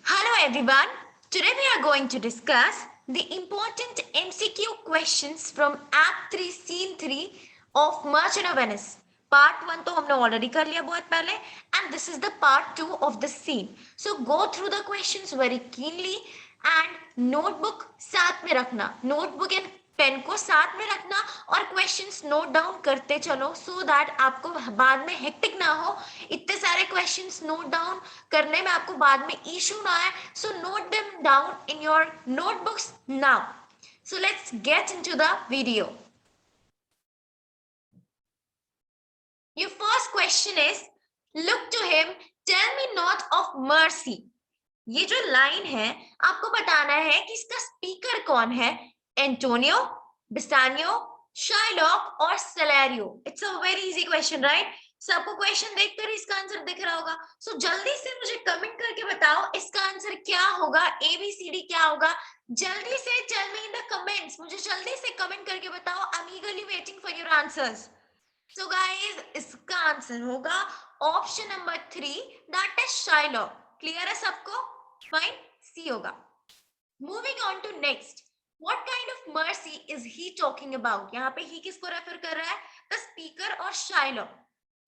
Hello everyone. Today we are going to discuss the important MCQ questions from Act 3 Scene 3 of Merchant of Venice. Part 1 तो हमने already कर लिया बहुत पहले and this is the part 2 of the scene. So go through the questions very keenly and notebook साथ में रखना. Notebook and pen को साथ में रखना और क्वेश्चंस नोट डाउन करते चलो सो दैट आपको बाद में हेक्टिक ना हो. इतने सारे क्वेश्चंस नोट डाउन करने में आपको बाद में इशू ना आए. So note them down in your notebooks now. So let's get into the video. Your first question is, look to him, tell me not of mercy. ये जो लाइन है आपको बताना है कि इसका स्पीकर कौन है. एंटोनियो, बिसानियो, शाइलॉक और Celerio. It's a very easy question, right? सबको क्वेश्चन देखकर इसका आंसर दिख रहा होगा. सो जल्दी से मुझे कमेंट करके बताओ इसका आंसर क्या होगा, एबीसीडी क्या होगा. जल्दी से tell me in the comments. मुझे जल्दी से कमेंट करके बताओ. I am eagerly waiting for your answers. So guys, इसका आंसर होगा option number 3, that is Shylock. Clear है सबको? फाइन, सी होगा. Moving on to next. What kind of mercy is he talking about? यहाँ पे ही किसको रेफर कर रहा है? द स्पीकर और शाइलॉक.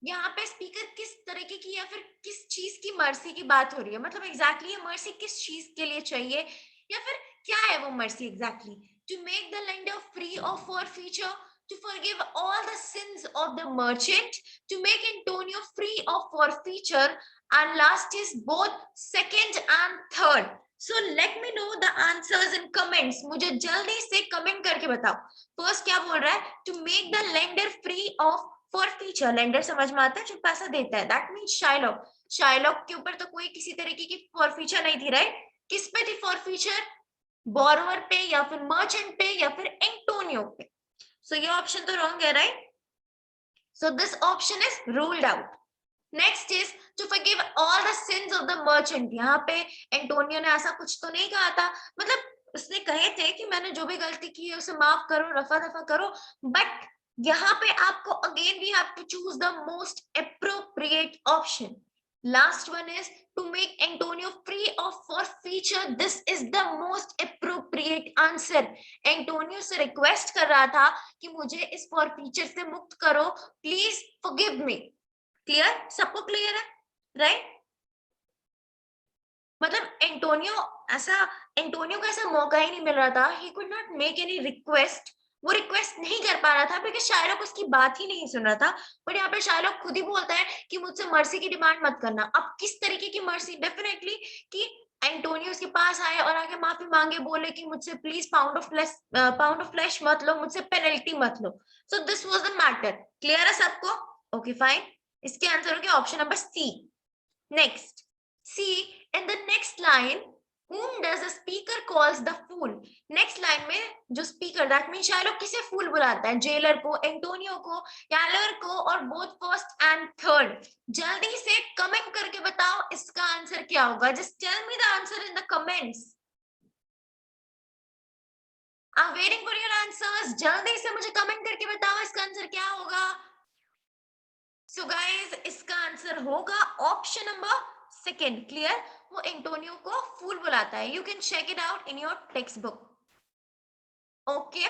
यहाँ पे स्पीकर किस तरीके की या फिर किस चीज की मर्सी की बात हो रही है, मतलब एग्जैक्टली ये मर्सी किस चीज के लिए चाहिए या फिर क्या है वो mercy exactly? To make the lender free of for future, to forgive all the sins of the merchant, to make Antonio free of forfeiture, and last is both second and third. So let me know the answers in comments. मुझे जल्दी से comment करके बताओ. First क्या बोल रहा है? To make the lender free of forfeiture. Lender समझ में आता है जो पैसा देता है. That means Shylock. शाइलॉक के ऊपर तो कोई किसी तरीके की फॉरफीचर नहीं थी, राइट? किस पे थी फॉरफीचर? बोरोवर पे या फिर मर्चेंट पे या फिर एंटोनियो पे. So ये ऑप्शन तो रॉन्ग है, right? So this option is ruled out. Next is to forgive all the sins of the merchant. यहाँ पे एंटोनियो ने ऐसा कुछ तो नहीं कहा था, मतलब उसने कहे थे कि मैंने जो भी गलती की है उसे माफ करो, रफा दफा करो. बट यहाँ पे आपको again we have to choose the most appropriate option. Last one is to make Antonio free of forfeiture. This is the most appropriate answer. Antonio से रिक्वेस्ट कर रहा था कि मुझे इस forfeiture से मुक्त करो, प्लीज forgive me. क्लियर? सबको क्लियर है, राइट? मतलब एंटोनियो को ऐसा मौका ही नहीं मिल रहा था. He could not make any request. वो रिक्वेस्ट नहीं कर पा रहा था बिकॉज शायलॉक उसकी बात ही नहीं सुन रहा था. बट यहाँ पे शायलॉक खुद ही बोलता है कि मुझसे मर्सी की डिमांड मत करना. अब किस तरीके की मर्सी? डेफिनेटली कि एंटोनियो उसके पास आए और आके माफी मांगे, बोले कि मुझसे प्लीज पाउंड ऑफ फ्लेश मत लो, मुझसे पेनल्टी मत लो. So this was the matter. Clear है सबको? Okay fine. इसके आंसर हो गया option number C. Next, see in the next line, whom does the speaker calls the fool? Next line में जो स्पीकर, दैट मीन शायलॉक किसे फूल बुलाता है? जेलर को, एंटोनियो को, गैलर को और बोथ फर्स्ट एंड थर्ड. जल्दी से कमेंट करके बताओ इसका आंसर क्या होगा. Just tell me the answer in the comments. I am waiting for your answers. जल्दी से मुझे कमेंट करके बताओ इसका आंसर क्या होगा. सो गाइस, इसका आंसर होगा ऑप्शन नंबर सेकेंड. क्लियर? वो एंटोनियो को फूल बुलाता है. You can check it out in your text book. Okay,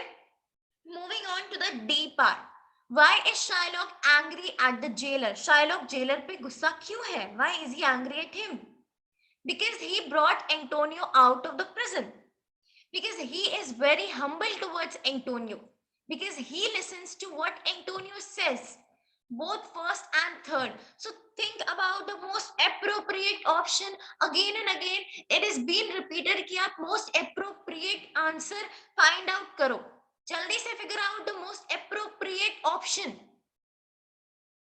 moving on to the D part. Why is Shylock angry at the jailer? Shylock jailer पे गुस्सा क्यों है? Why is he angry at him? Because he brought Antonio out of the prison. Because he is very humble towards Antonio. Because he listens to what Antonio says. Both first and third. So think about the most appropriate option again and again. It is being repeated कि आप most appropriate answer find out करो. जल्दी से figure out the most appropriate option.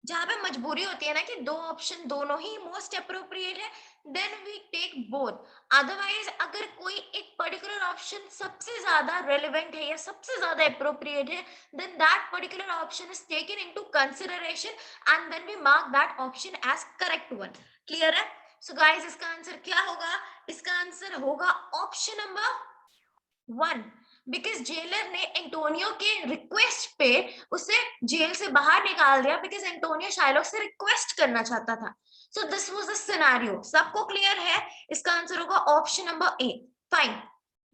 जहां पे मजबूरी होती है ना कि दो ऑप्शन दोनों ही मोस्ट अप्रोप्रिएट है, then we take both. Otherwise अगर कोई एक पर्टिकुलर ऑप्शन सबसे ज्यादा रेलेवेंट है या सबसे ज्यादा अप्रोप्रिएट है, then that particular option is taken into consideration and then we mark that option as correct one. Clear है? सो गाइस, इसका आंसर क्या होगा? इसका आंसर होगा ऑप्शन नंबर 1. बिकॉज जेलर ने एंटोनियो के रिक्वेस्ट पे उसे जेल से बाहर निकाल दिया बिकॉज एंटोनियो शाइलॉक से रिक्वेस्ट करना चाहता था. So this was the scenario. सबको क्लियर है? इसका आंसर होगा option number A. Fine,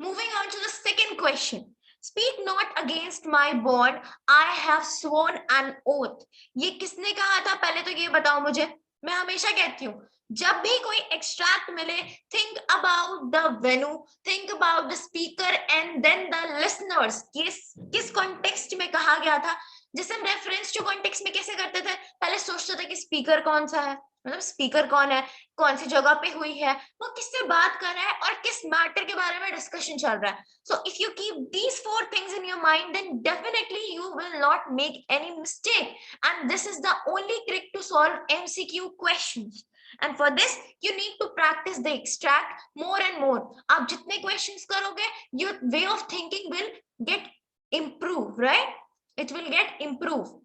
moving on to the second question. Speak not against my bond, I have sworn an oath. ये किसने कहा था? पहले तो ये बताओ मुझे। मैं हमेशा कहती हूँ जब भी कोई एक्सट्रैक्ट मिले, think about the venue, think about the speaker and then the listeners. किस कॉन्टेक्स्ट में कहा गया था? जैसे हम रेफरेंस टू कॉन्टेक्स्ट में कैसे करते थे? पहले सोचते थे कि स्पीकर कौन सा है, मतलब स्पीकर कौन है, कौन सी जगह पे हुई है, वो किससे बात कर रहा है और किस मैटर के बारे में डिस्कशन चल रहा है। So if you keep these 4 things in your mind, then definitely you will not make any mistake, and this is the only trick to solve MCQ questions. And for this you need to practice the extract more and more. आप जितने questions करोगे, your way of thinking will get improved, right? It will get improved.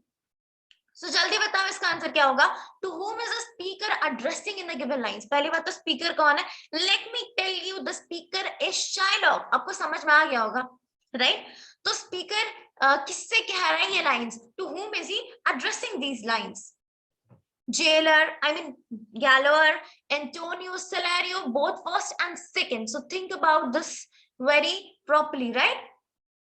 So जल्दी बताओ इसका answer क्या होगा? To whom is the speaker addressing in the given lines? पहली बात तो स्पीकर कौन है? Let me tell you, the speaker is Shylock. आपको समझ में आ गया होगा, right? तो स्पीकर किससे कह रहा है ये lines? To whom is he addressing these lines? Jailer, I mean Gallower, Antonio, Salario, both first and second. So think about this very properly, right?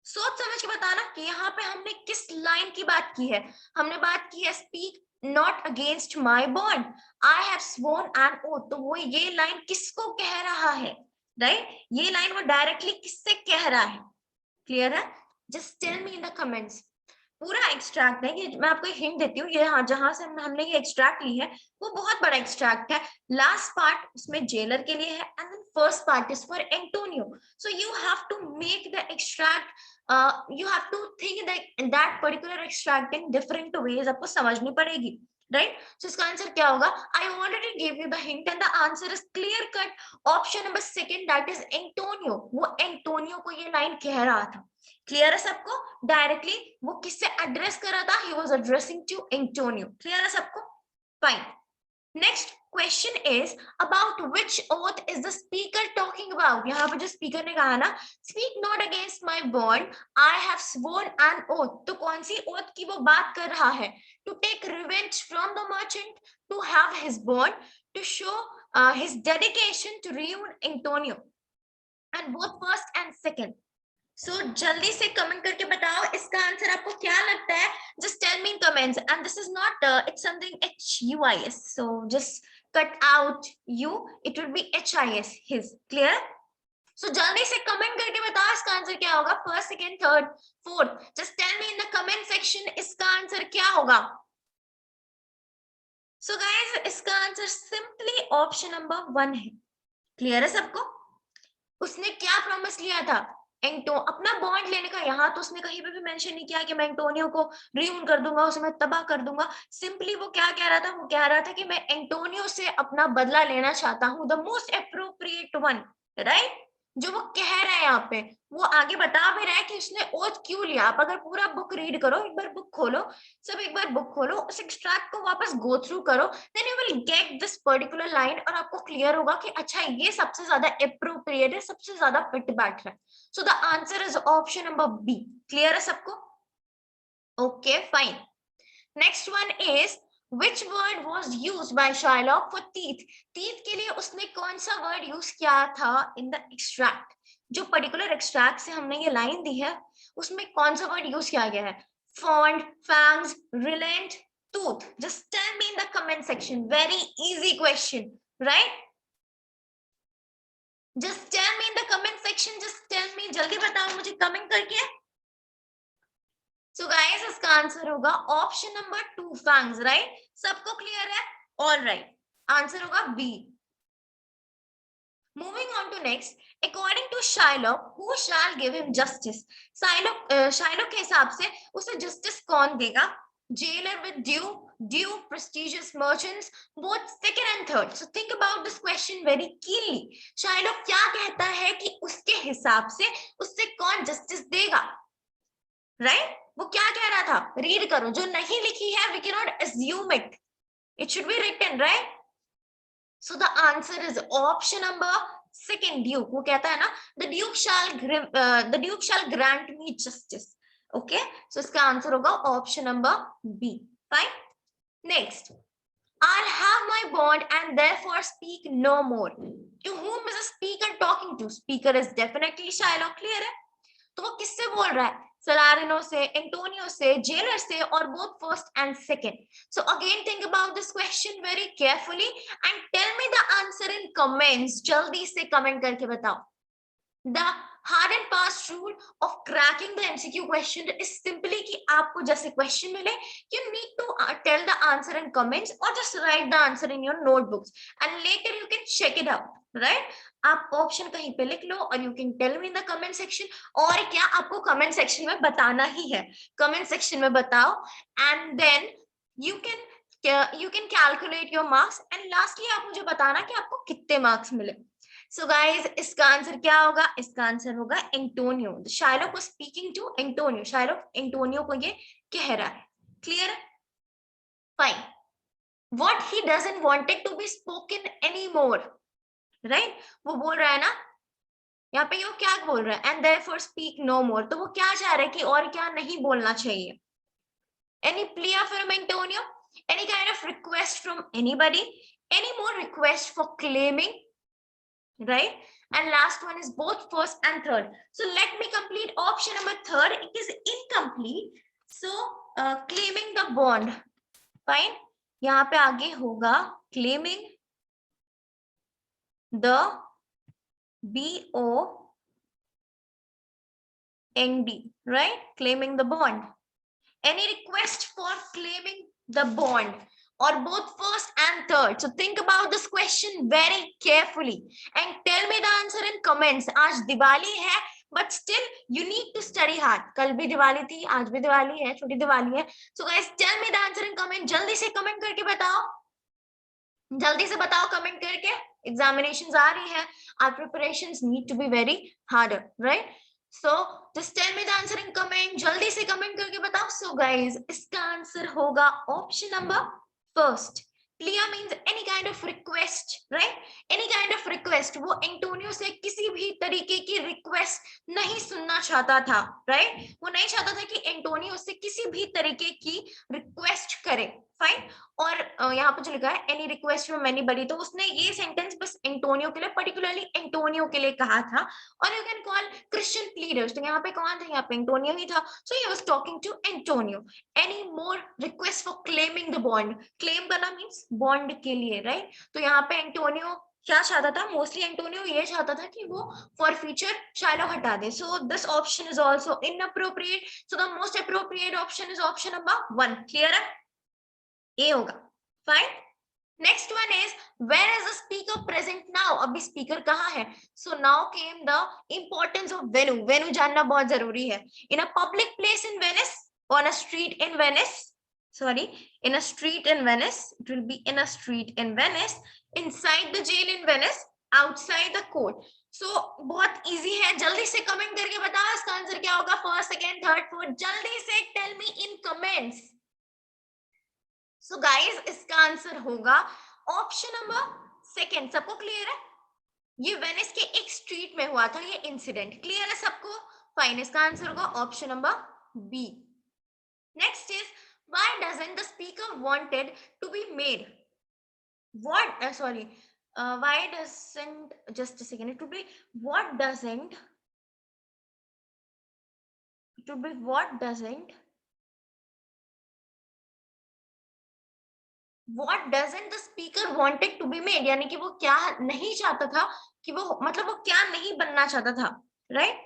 सोच समझ के बताना कि यहाँ पे हमने किस लाइन की बात की है। हमने बात की है speak not against my bond, I have sworn an oath. तो वो ये लाइन किसको कह रहा है, राइट? ये लाइन वो डायरेक्टली किससे कह रहा है? क्लियर है? Just tell me in the comments. पूरा एक्सट्रैक्ट है ये, मैं आपको हिंट देती हूँ। ये हाँ, जहां से हमने ये एक्सट्रैक्ट ली है वो बहुत बड़ा एक्सट्रैक्ट है। लास्ट पार्ट उसमें जेलर के लिए है and then first part is for Antonio. So you have to make the extract, you have to think that particular extract in different ways. आपको समझनी पड़ेगी, right? So इसका आंसर क्या होगा? I already gave you the hint and the answer is clear cut. Option number second, that is Antonio. वो Antonio को ये line कह रहा था। क्लियर है सबको? डायरेक्टली वो किससे एड्रेस कर रहा था? He was addressing to Antonio. Clear है सबको? Fine. Next question is about which oath is the speaker talking about? यहाँ पे जो स्पीकर ने कहा ना, speak not against my bond, I have sworn an oath. तो कौन सी oath की वो बात कर रहा है? To take revenge from the merchant, to have his bond, to show his dedication to ruin Antonio. And both first and second. So जल्दी से कमेंट करके बताओ इसका आंसर आपको क्या लगता है? Just tell me in comments. And this is not it's something HUIS, so just cut out U, it will be HIS, his. Clear? So जल्दी से कमेंट करके बताओ इसका आंसर क्या होगा? First, second, third, fourth. Just tell me in the comment section इसका answer क्या होगा? So guys, इसका आंसर सिंपली ऑप्शन नंबर 1 है। क्लियर है सबको? उसने क्या प्रॉमिस लिया था? अपना बॉन्ड लेने का। यहाँ तो उसने कहीं पे भी मेंशन नहीं किया कि मैं एंटोनियो को रियून कर दूंगा, उसे मैं तबाह कर दूंगा। सिंपली वो क्या कह रहा था? वो कह रहा था कि मैं एंटोनियो से अपना बदला लेना चाहता हूँ, the most appropriate one, right? जो वो कह रहा है यहाँ पे, वो आगे बता भी रहा है कि उसने ओथ क्यों लिया। आप अगर पूरा बुक रीड करो, एक बार बुक खोलो, सब एक बार बुक खोलो, उस एक्सट्रैक्ट को वापस गो थ्रू करो, then you will get this particular line और आपको क्लियर होगा कि अच्छा ये सबसे ज्यादा अप्रोप्रिएट है, सबसे ज्यादा फिट बैठ रहा है। So the answer is option number B. Clear है सबको? Okay, fine. Next one is which word was used by Shylock for teeth? teeth के लिए उसने कौन सा वर्ड यूज किया था in the extract? जो पर्टिकुलर एक्सट्रैक्ट से हमने ये लाइन दी है उसमें कौन सा वर्ड यूज किया गया है? fond, fangs, relent, tooth. Just tell me in the comment section. Very easy question, right? Just tell me in the comment section. Just tell me. जल्दी बताओ मुझे कमेंट करके। So guys, इसका आंसर होगा option number 2, fangs, right? सबको clear है? All right. Answer होगा B. Moving on to next, according to Shylock, who shall give him justice? Shylock के हिसाब से उसे justice कौन देगा? Jailer with due, prestigious merchants, both second and third. So think about this question very keenly. Shylock क्या कहता है कि उसके हिसाब से उससे कौन justice देगा? Right? वो क्या कह रहा था? रीड करो, जो नहीं लिखी है we cannot assume it. It should be written, right? So the answer is option number second, Duke. वो कहता है ना, the Duke shall grant me justice. Okay? So इसका आंसर होगा option number B. Fine? Next, I'll have my bond and therefore speak no more. To whom is the speaker talking to? Speaker is definitely Shylock. Clear है? तो वो किससे बोल रहा है? Salarino से, Antonio से, Jailer से, और both first and second. So again think about this question very carefully and tell me the answer in comments. जल्दी से comment करके बताओ. The hard and fast rule of cracking the MCQ question is simply कि आपको जैसे question मिले, you need to tell the answer in comments or just write the answer in your notebooks and later you can check it out, right? आप option कहीं पे लिख लो और you can tell me in the comment section. और क्या आपको comment section में बताना ही है, comment section में बताओ and then you can calculate your marks and lastly आप मुझे बताना कि आपको कितने marks मिले. So guys, इसका आंसर क्या होगा? इसका आंसर होगा Antonio. Shylock was speaking to Antonio. Shylock Antonio को ये कह रहा है. Clear? Fine. What he doesn't want it to be spoken anymore, right? वो बोल रहा है ना, यहाँ पे वो क्या बोल रहा है? And therefore speak no more. तो वो क्या चाह रहा है कि और क्या नहीं बोलना चाहिए? Any plea from Antonio? Any kind of request from anybody? Any more request for claiming? Right? And last one is both first and third. So let me complete option number third. It is incomplete. So claiming the bond. Fine. यहाँ पे आगे होगा claiming the BOND, right? Claiming the bond. Any request for claiming the bond or both first and third? So think about this question very carefully and tell me the answer in comments. आज दिवाली है but still you need to study hard. कल भी दिवाली थी, आज भी दिवाली है, छोटी दिवाली है. So guys, tell me the answer in comment. जल्दी से comment करके बताओ. जल्दी से बताओ comment करके. Examinations आ रही है. Our preparations need to be very harder, right? So just tell me the answer in comment. जल्दी से comment करके बताओ. So guys, इसका आंसर होगा option number first. Plea means any kind of request, right? Any kind of request. वो Antonio से किसी भी तरीके की request नहीं सुनना चाहता था, right? वो नहीं चाहता था कि एंटोनियो से किसी भी तरीके की request करे. फाइन. और यहाँ पे जो लिखा है एनी रिक्वेस्ट फ्रॉम एनीबॉडी, तो उसने ये सेंटेंस बस एंटोनियो के लिए, पर्टिकुलरली एंटोनियो के लिए कहा था. और यू कैन कॉल क्रिश्चियन प्लीडर्स. तो यहाँ पे कौन था? यहाँ पे एंटोनियो ही था. So he was talking to Antonio. Any more request for claiming the bond. Claim करना मींस बॉन्ड के लिए, राइट? तो यहाँ पे एंटोनियो क्या चाहता था? मोस्टली एंटोनियो ये चाहता था कि वो फॉर फ्यूचर शायलॉक हटा दे. So this option is also inappropriate. So the most appropriate option is option number 1. Clear है? ए होगा. Fine. Next one is where is the speaker present now. अभी स्पीकर कहाँ है? So now came the importance of venue. Venue जानना बहुत जरूरी है. In a public place in Venice, on a street in Venice, sorry, in a street in Venice. It will be in a street in Venice, inside the jail in Venice, outside the court. So बहुत easy है. जल्दी से comment करके बताओ इसका answer क्या होगा. First, second, third, fourth. जल्दी से tell me in comments. So guys, इसका आंसर होगा ऑप्शन नंबर सेकंड. सबको क्लियर है? ये वेनिस के एक स्ट्रीट में हुआ था ये इंसिडेंट. क्लियर है सबको? फाइन. इसका आंसर होगा option number B. Next is why doesn't the speaker wanted to be made? What sorry, why doesn't, just a second, it would be what doesn't, it would be what doesn't the speaker wanted to be made. यानी कि वो क्या नहीं चाहता था कि वो, मतलब वो क्या नहीं बनना चाहता था, राइट?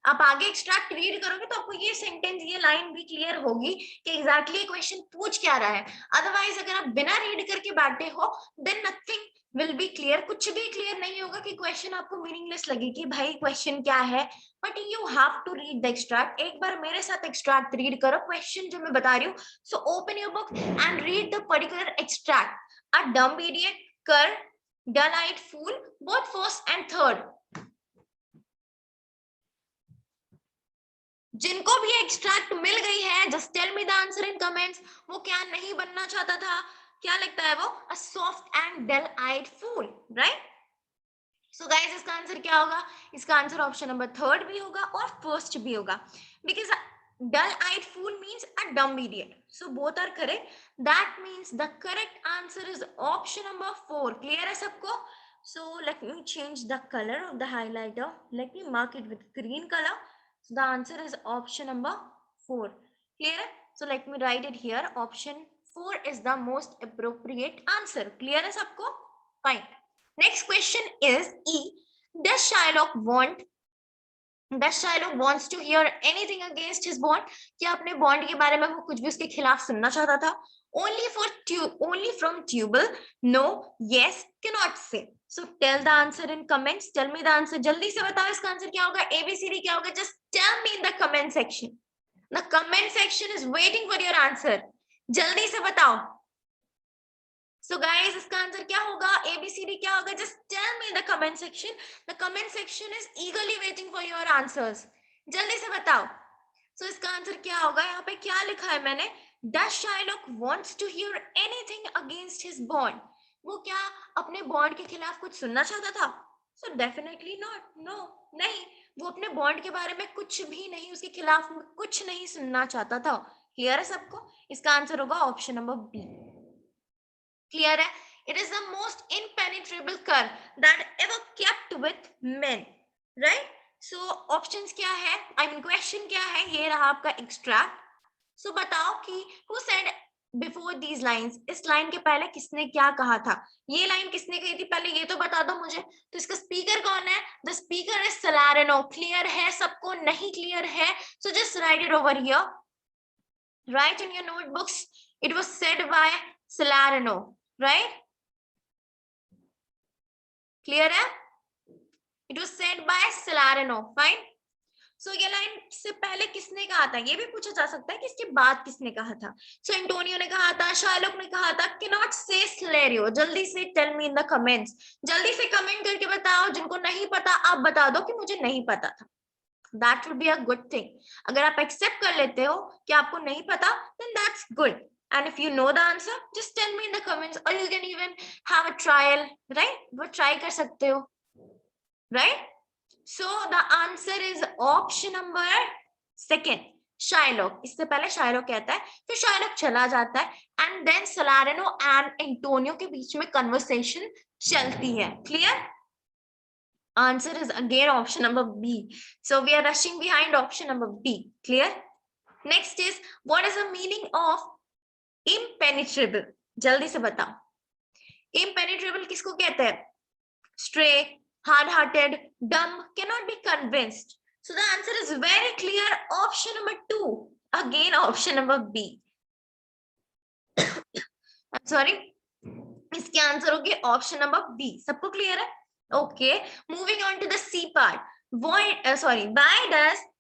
आप आगे एक्सट्रैक्ट रीड करोगे तो आपको ये सेंटेंस, ये लाइन भी क्लियर होगी कि एग्जैक्टली क्वेश्चन पूछ क्या रहा है. अदरवाइज अगर आप बिना रीड करके बैठे हो then nothing will be clear. कुछ भी क्लियर नहीं होगा कि क्वेश्चन आपको मीनिंगलेस लगे कि भाई क्वेश्चन क्या है. But you have to read the extract. एक बार मेरे साथ एक्सट्रैक्ट रीड करो क्वेश्चन जो मैं बता रही हूँ. So open your book and read the particular extract. A dumb idiot, cur, dull eyed fool, both first and third. जिनको भी एक्सट्रैक्ट मिल गई है, just tell me the answer in comments. वो क्या नहीं बनना चाहता था? क्या लगता है वो? A soft and dull eyed fool, right? So guys, इसका आंसर क्या होगा? इसका आंसर ऑप्शन नंबर थर्ड भी होगा और फर्स्ट भी होगा. Because dull-eyed fool means a dumb idiot. So both are correct. That means the correct answer is option number 4. Clear है सबको? So let me change the color of the highlighter. Let me mark it with green color. So the answer is option number 4. Clear है? So let me write it here. Option 4 is the most appropriate answer. Clear है सबको? Fine. Next question is E. Does Shylock wants to hear anything against his bond? क्या अपने bond के बारे में वो कुछ भी उसके खिलाफ सुनना चाहता था? Only from Tubal? No, yes, cannot say. So tell the answer in comments. Tell me the answer. जल्दी से बताओ इसका आंसर क्या होगा? ABCD क्या होगा? Just tell me in the comment section. The comment section is waiting for your answer. जल्दी से बताओ. So guys, इसका आंसर क्या होगा? ABCD क्या होगा? Just tell me in the comment section. The comment section is eagerly waiting for your answers. जल्दी से बताओ. So इसका आंसर क्या होगा? यहाँ पे क्या लिखा है मैंने? Does Shylock wants to hear anything against his bond? वो क्या अपने बॉन्ड के खिलाफ कुछ सुनना चाहता था? So definitely not. No, नहीं. वो अपने बॉन्ड के बारे में कुछ भी नहीं, उसके खिलाफ कुछ नहीं सुनना चाहता था. क्लियर है सबको? इसका आंसर होगा ऑप्शन नंबर बी. Clear है? It is the most impenetrable cur that ever kept with men, right? So options क्या है? I mean question क्या है? ये रहा आपका extract. So बताओ कि who said before these lines? इस लाइन के पहले किसने क्या कहा था? ये लाइन किसने कही थी पहले ये तो बता दो मुझे. तो इसका स्पीकर कौन है? The speaker is Salarino. Clear है सबको? नहीं clear है? So just write it over here. Write in your notebooks. It was said by Salarino. Right? Clear है? It was said by Salarino. Fine. So ये line से पहले किसने कहा था? ये भी पूछा जा सकता है कि इसके बाद किसने कहा था? So एंटोनियो ने कहा था, शार्लॉक ने कहा था. Cannot say Salario. जल्दी से tell me in the comments. जल्दी से कमेंट करके बताओ. जिनको नहीं पता आप बता दो कि मुझे नहीं पता था. That would be a good thing. अगर आप accept कर लेते हो कि आपको नहीं पता, then that's good. And if you know the answer, just tell me in the comments, or you can even have a trial, right? वो try कर सकते हो, right? So the answer is option number 2. Shylock. इससे पहले Shylock कहता है, फिर Shylock चला जाता है, and then Salarino and Antonio के बीच में conversation चलती है. Clear? Answer is again option number B. So we are rushing behind option number B. Clear? Next is, what is the meaning of impenetrable? जल्दी से बताओ. Impenetrable किसको कहते हैं? Stray, hard-hearted, dumb, cannot be convinced. So the answer is very clear. Option number 2. Again, option number B. I'm sorry. इसके answer होगी option number B. सबको clear है? Okay. Moving on to the C part. Why does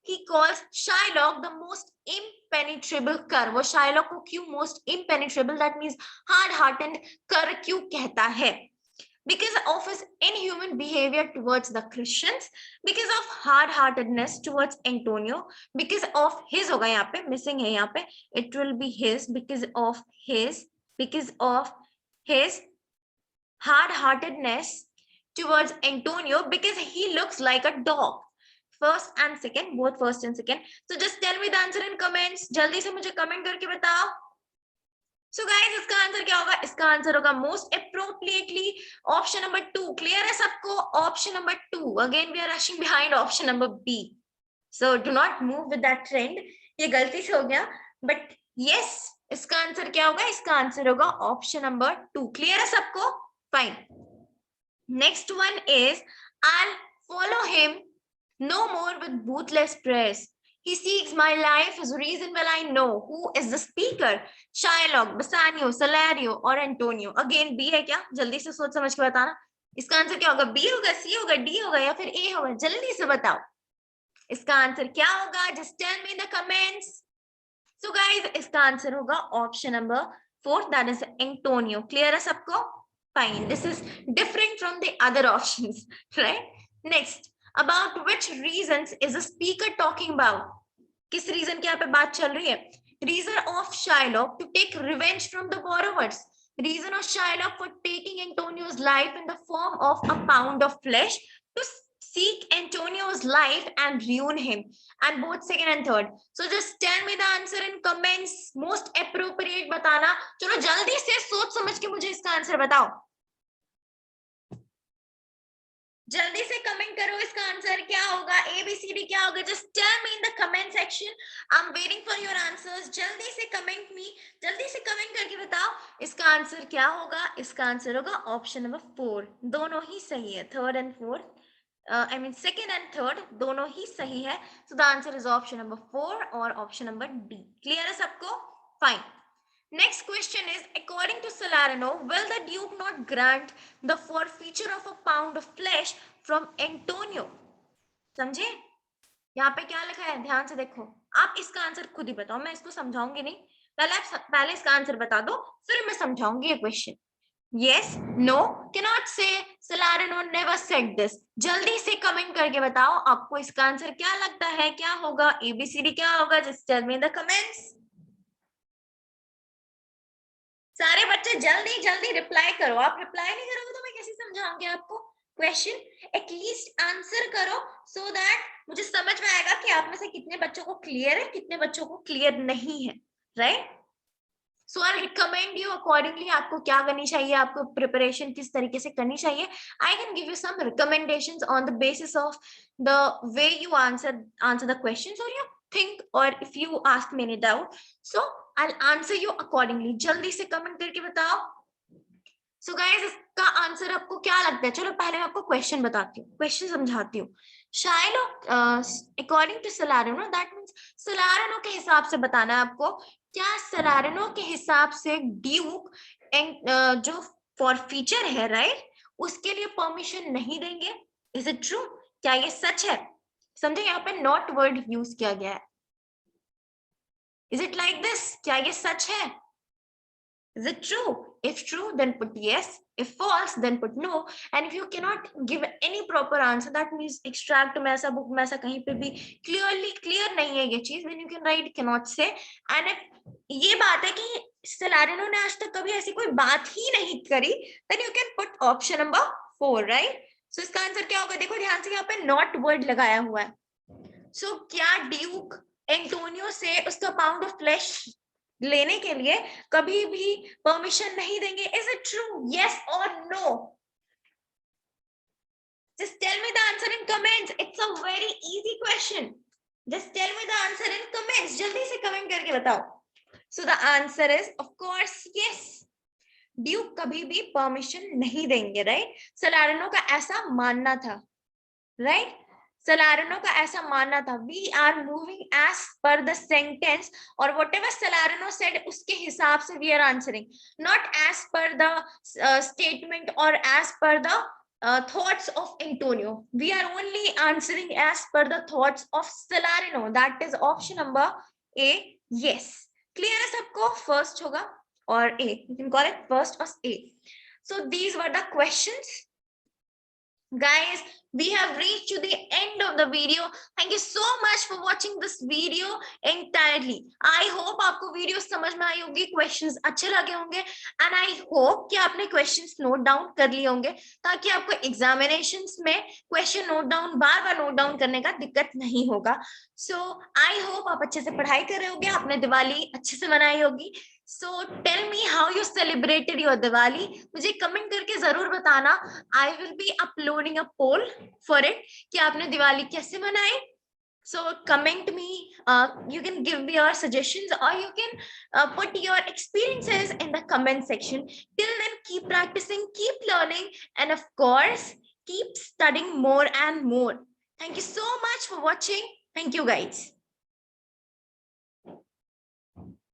he calls Shylock the most impenetrable cur? वो Shylock को क्यों most impenetrable, that means hard-hearted cur क्यों कहता है? Because of his inhuman behavior towards the Christians, because of hard-heartedness towards Antonio, because of his होगा यहाँ पे, missing है यहाँ पे, it will be his, because of his hard-heartedness towards Antonio, because he looks like a dog. First and second, both first and second. So just tell me the answer in comments. जल्दी से मुझे comment करके बताओ. So guys, इसका answer क्या होगा? इसका answer होगा most appropriately option number 2. Clear है सबको? Option number 2. Again, we are rushing behind option number B. So do not move with that trend. ये गलती से हो गया. But yes, इसका आंसर क्या होगा? इसका आंसर होगा option number 2. Clear है सबको? Fine. Next one is, I'll follow him no more with bootless prayers. He seeks my life as reason well I know who is the speaker. Shylock, Bassanio, Salario और Antonio. Again B है क्या? जल्दी से सोच समझ के बताना. इसका आंसर क्या होगा? B होगा, C होगा, D होगा या फिर A होगा? जल्दी से बताओ. इसका आंसर क्या होगा? Just tell me in the comments. So guys, इसका आंसर होगा option number 4, that is Antonio. Clear है सबको? Fine. This is different from the other options, right? Next, about which reasons is the speaker talking about? किस reason की यहाँ पे बात चल रही है? Reason of Shylock to take revenge from the borrowers. Reason of Shylock for taking Antonio's life in the form of a pound of flesh to seek Antonio's life and ruin him, and both second and third. So just tell me the answer in comments. Most appropriate बताना. चलो जल्दी से सोच समझ के मुझे इसका answer बताओ. जल्दी से कमेंट करो इसका आंसर क्या होगा, ABCD क्या होगा. Just tell me in the comment section. I am waiting for your answers. जल्दी से कमेंट मी, जल्दी से कमेंट करके बताओ इसका आंसर क्या होगा. इसका आंसर होगा ऑप्शन नंबर 4. दोनों ही सही है, third and fourth, I mean second and third दोनों ही सही है. So the answer is option number 4 और ऑप्शन नंबर डी. क्लियर है सबको? Fine. Next question is, according to Salarino, will the Duke not grant the forfeiture of a pound of flesh from Antonio? समझे? यहाँ पे क्या लिखा है, ध्यान से देखो. आप इसका आंसर खुद ही बताओ, मैं इसको समझाऊंगी नहीं. पहले इसका आंसर बता दो, फिर मैं समझाऊंगी ये question. Yes, no, cannot say. Salarino never said this. जल्दी से कमेंट करके बताओ आपको इसका आंसर क्या लगता है, क्या होगा, ABCD क्या होगा. Just tell me in the comments. सारे बच्चे जल्दी जल्दी रिप्लाई करो. आप रिप्लाई नहीं करोगे तो मैं कैसे समझाऊंगी आपको क्वेश्चन. एटलीस्ट आंसर करो सो दैट मुझे समझ में आएगा कि आप में से कितने बच्चों को क्लियर है, कितने बच्चों को क्लियर नहीं है. Right? So I recommend you accordingly. आपको क्या करनी चाहिए, आपको प्रिपरेशन किस तरीके से करनी चाहिए. I can give you some recommendations on the basis of the way you answer the questions, और you think, or if you ask me any doubt, so I'll answer you accordingly. जल्दी से comment करके बताओ. So guys, इसका answer आपको क्या लगता है? चलो पहले मैं आपको क्वेश्चन बताती हूँ, क्वेश्चन समझाती हूँ. Shylock according to Salarino, that means Salarino के हिसाब से बताना है आपको. क्या Salarino के हिसाब से ड्यूक जो फॉरफीचर है, राइट, उसके लिए परमिशन नहीं देंगे? Is it true? क्या ये सच है? समझे, यहाँ पे नॉट वर्ड यूज किया गया है. Is it like this? क्या ये सच है? Is it true? If true then put yes, if false then put no, and if you cannot give any proper answer, that means extract में ऐसा, book में ऐसा कहीं पे भी क्लियर नहीं है ये चीज, then you can write cannot say. and if ये बात है कि Salarino ने आज तक कभी ऐसी कोई बात ही नहीं करी, then you can put option number 4, right? So इसका आंसर क्या होगा? देखो ध्यान से, यहाँ पे नॉट वर्ड लगाया हुआ है. So क्या ड्यूक एंटोनियो से उसका पाउंड ऑफ फ्लेश लेने के लिए कभी भी परमिशन नहीं देंगे? Is it true? यस और no? Just tell me the answer in comments. It's a very easy question. Just tell me the answer in comments. जल्दी से कमेंट करके बताओ. So the answer is of course yes. Duke कभी भी permission नहीं देंगे, right? Salarino का ऐसा मानना था, राइट? Salarino का ऐसा मानना था. We are moving as per the sentence, or whatever Salarino said उसके हिसाब से we are answering, not as per the statement or as per the thoughts of Antonio. We are only answering as per the thoughts of Salarino. That is option number A. Yes. Clear है सबको? First होगा or A. You can call it first or A. So these were the questions. Guys, we have reached to the end of the video. Thank you so much for watching this video entirely. I hope आपको video समझ में आई होगी, questions अच्छे लगे होंगे, and I hope कि आपने questions note down कर लिए होंगे, ताकि आपको एग्जामिनेशंस में क्वेश्चन नोट डाउन बार बार नोट डाउन करने का दिक्कत नहीं होगा. सो आई होप आप अच्छे से पढ़ाई कर रहे होंगे, आपने दिवाली अच्छे से मनाई होगी. So tell me how you celebrated your Diwali. मुझे कमेंट करके जरूर बताना. I will be uploading a poll for it कि आपने दिवाली कैसे मनाई. So comment me. You can give your suggestions, or you can put your experiences in the comment section. Till then, keep practicing, keep learning, and of course, keep studying more and more. Thank you so much for watching. Thank you, guys.